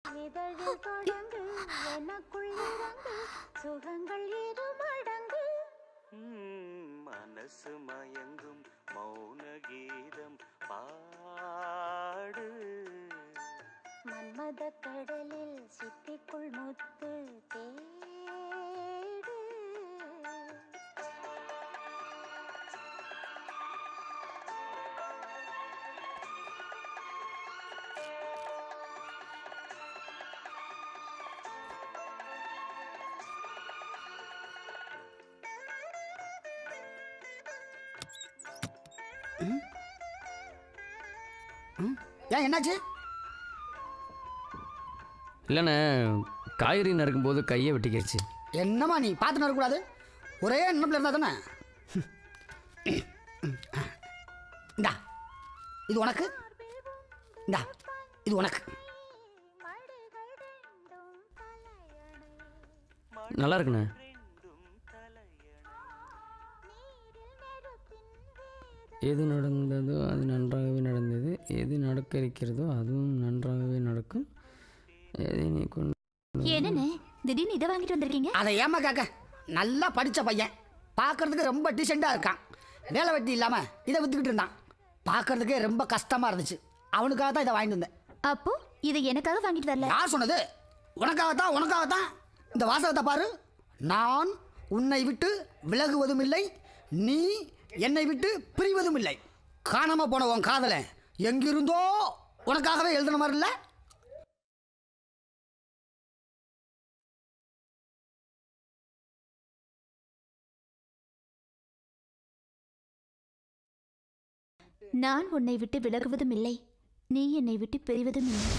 இதழில் தொடங்கு எனக்குள் இறங்கு சுகங்கள் இருமடங்கு மனசு மயங்கும் மௌன கீதம் பாடு மன்மத கடலில் சிப்பிக்குள் முத்து தேடு ஏன் என்னாச்சு? இல்லைண்ணே, காய்கறி நறுக்கும்போது கையை வெட்டிக்கிடுச்சு. என்னம்மா நீ பார்த்து நறுக்கூடாது, ஒரே நினைப்பில் இருந்தா தானே. இந்தா இது உனக்கு, இந்தா இது உனக்கு. நல்லா இருக்குண்ணே. எது நடந்ததோ அது நன்றாகவே நடந்தது, எது நடக்க இருக்கிறதோ அதுவும் நன்றாகவே நடக்கும். எதை நீ கொண்டு என்னண்ணே திடீர்னு இதை வாங்கிட்டு வந்திருக்கீங்க? அதை ஏமா கேட்க, நல்லா படித்த பையன், பார்க்கறதுக்கு ரொம்ப டீசெண்டாக இருக்கான். வேலை வெட்டி இல்லாமல் இதை விற்றுக்கிட்டு இருந்தான். பார்க்கறதுக்கே ரொம்ப கஷ்டமாக இருந்துச்சு. அவனுக்காக தான் இதை வாங்கிட்டு வந்தேன். அப்போ இதை எனக்காக வாங்கிட்டு வரல? யார் சொன்னது? உனக்காகத்தான், உனக்காகத்தான். இந்த வாசகத்தை பாரு. நான் உன்னை விட்டு விலகுவதும் இல்லை, நீ என்னை விட்டு பிரிவதும் இல்லை. காணாம போன உன் காதலை எங்கிருந்தோ உனக்காகவே எழுதுன மாதிரி இல்லை? நான் உன்னை விட்டு விலகுவதும் இல்லை, நீ என்னை விட்டு பிரிவதும் இல்லை.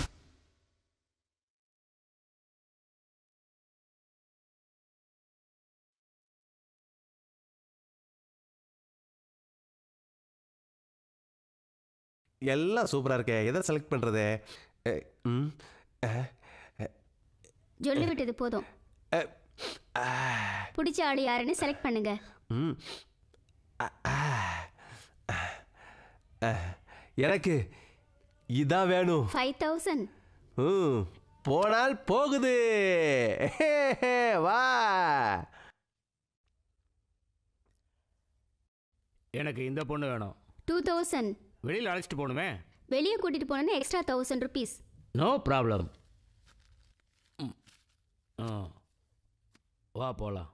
எல்லாம் சூப்பராக இருக்கே, எதை செலக்ட் பண்ணுறது? சொல்லி விட்டது போதும். பிடிச்ச ஆள் யாருன்னு செலக்ட் பண்ணுங்க. எனக்கு இதான் வேணும். 5000. போனால் போகுது. வா. எனக்கு இந்த பொண்ணு வேணும். 2000. வெளியில் அழைச்சிட்டு போகணுமே. வெளியே கூட்டிட்டு போனோன்னா எக்ஸ்ட்ரா 1000 rupees. No problem. வா போகலாம்.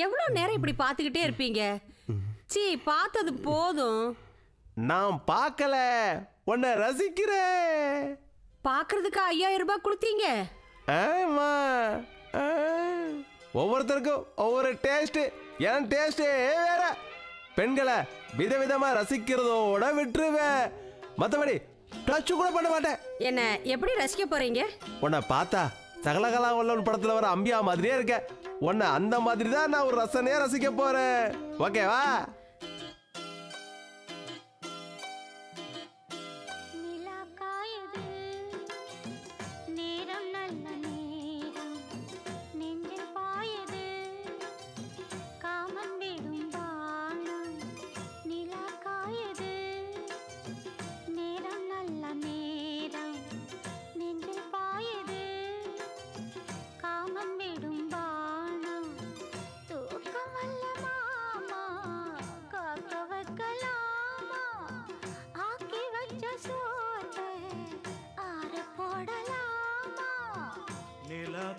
எவ்வளோ நேரம் இப்படி பார்த்துக்கிட்டே இருப்பீங்க? சீ, பார்த்தது போதும். நான் பார்க்கல, உன்னை ரசிக்கிறேன். பார்க்கறதுக்கு 5000 ரூபாய் கொடுத்தீங்க? ஆமா. ஒவ்வொருத்தருக்கும் ஒவ்வொரு டேஸ்ட். என் டேஸ்டே வேற. பெண்களை விதவிதமா ரசிக்கிறதோட விட்டுருவேன், மற்றபடி டச் கூட பண்ண மாட்டேன். என்ன எப்படி ரசிக்க போறீங்க? உன்னை பார்த்தா சகலகலா வல்லவன் படத்துல வர அம்பியா மாதிரியே இருக்க. உன்னை அந்த மாதிரி தான் நான் ஒரு ரசனையா ரசிக்க போறேன். ஓகேவா?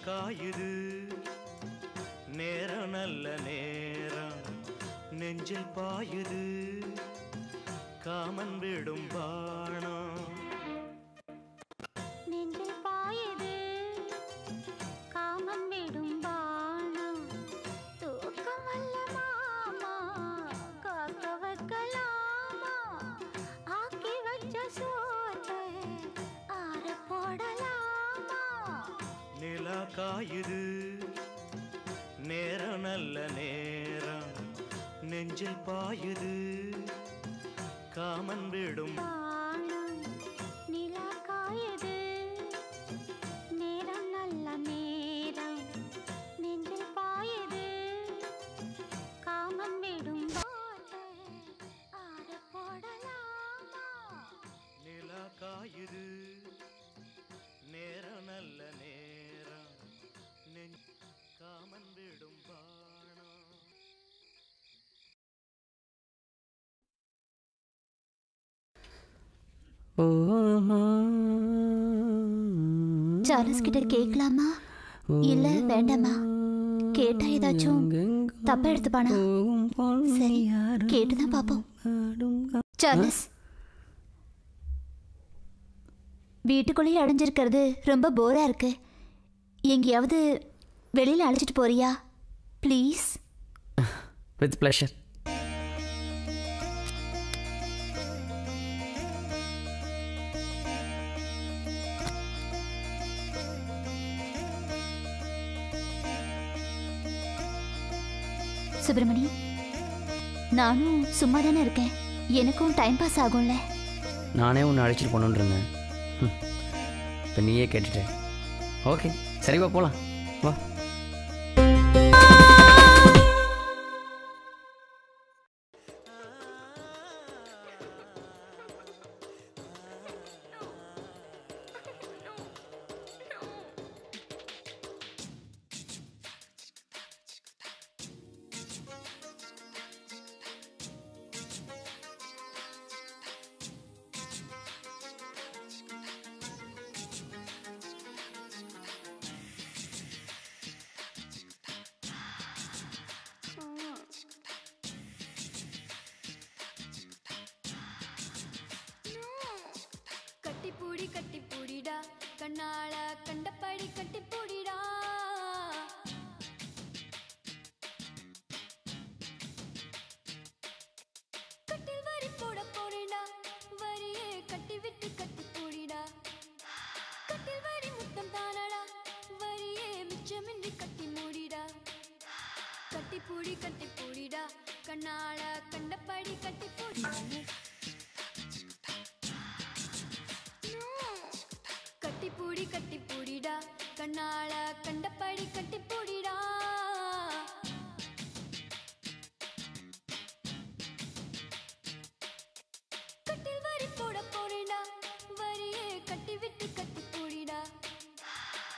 காயுது நேரம் நல்ல நேரம் நெஞ்சில் பாயுது காமன் விடும் பாணம் நெஞ்சில் பாயுது காமன் விடும் பாணம் தூக்கம் வல்ல மாமா காக்க வைக்கலாமா ஆக்கி வச்ச சோத்தை ஆற போடலாமா நிலா காயுது நேரம் நல்ல நேரம் நெஞ்சில் பாயுது காமன் விடும் நிலா காயுது நேரம் நல்ல நேரம் நெஞ்சில் பாயுது காமன் விடும் ஆட போடலாமா நிலா காயுது நேரம் நல்ல நேரம் காமன் விடும் பாணம். சார்லஸ் கிட்ட கேட்கலாமா இல்ல வேண்டாமா? கேட்டா ஏதாச்சும் தப்பா எடுத்துப்பானா? சரி கேட்டுதான் பாப்போம். சார்லஸ், வீட்டுக்குள்ளேயே அடைஞ்சிருக்கிறது ரொம்ப போரா இருக்கு. எங்கேயாவது வெளியில அழைச்சிட்டு போறியா ப்ளீஸ்? With pleasure. சுப்பிரமணி, நானும் சும்மா தானே இருக்கேன், எனக்கும் டைம் பாஸ் ஆகும்ல. நானே உன்னை அழைச்சிட்டு போகணுன்னு இருந்தேன். இப்போ நீயே கேட்டுட்டேன். ஓகே சரி வா போகலாம் வா. கட்டி பூடிடா கண்ணால கண்டபடி கட்டி பூடிடா கட்டில் வரி போட போறேடா வரியே கட்டி விட்டு கட்டி பூடிடா கட்டில் வரி முத்தம் தானடா வரியே மிச்சமின்றி கட்டி மூடிடா கட்டி பூடிடா கண்ணால கண்டபடி கட்டி பூடிடா கட்டி பூடிடா கண்ணால கண்டபடி கட்டி பூடிடா கட்டில் வரி போட போறேடா வரியே கட்டி விட்டு கட்டி பூடிடா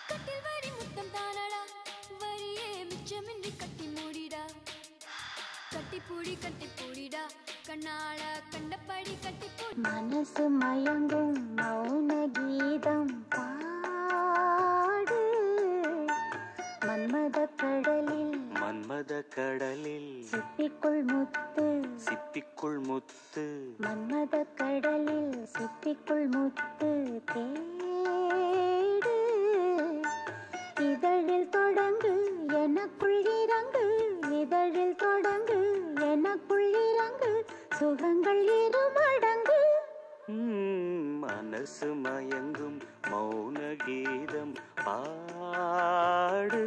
கட்டில் வரி முத்தம் தானடா வரியே மிச்சமின்றி கட்டி மூடிடா கட்டி பூடிடா கண்ணால கண்டபடி கட்டி பூடி மனசு மயங்கும் மௌன கீதம் மன்மத கடலில் சிப்பிக்குள் முத்து மன்மத கடலில் சிப்பிக்குள் முத்து தேடு இதழில் தொடங்கு எனக்குள் இறங்கு இதழில் தொடங்கு எனக்குள் இறங்கு சுகங்கள் இரு மடங்கு மனசு மயங்கும் மௌன கீதம் பாடு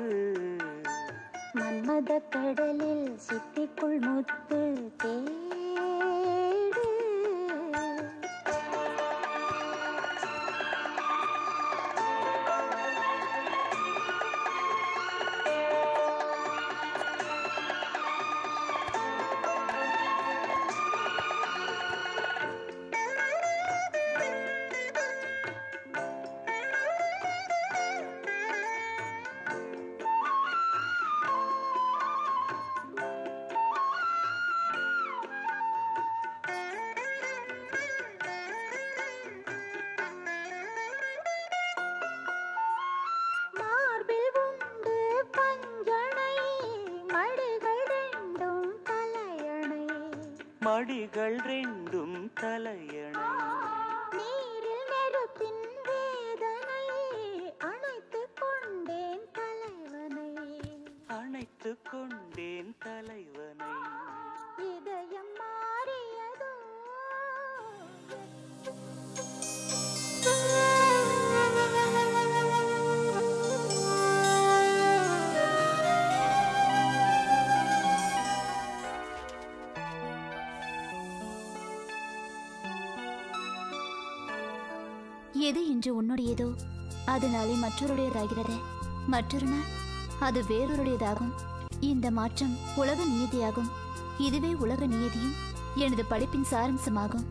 மன்மத கடலில் சிப்பிக்குள் முத்து தேடு மடிகள் ரெண்டும் தலையணை நீரில் நெருப்பின் வேதனை அணைத்துக் கொண்டேன் தலைவனை அணைத்துக் கொண்டேன் தலைவனை இதயம் மாறியதோ எது இன்று உன்னுடையதோ அது நாளை மற்றொருடையதாகிறது, மற்றொரு நாள் அது வேறொருடையதாகும். இந்த மாற்றம் உலக நியதியாகும். இதுவே உலக நியதியும் எனது படைப்பின் சாரம்சமாகும்.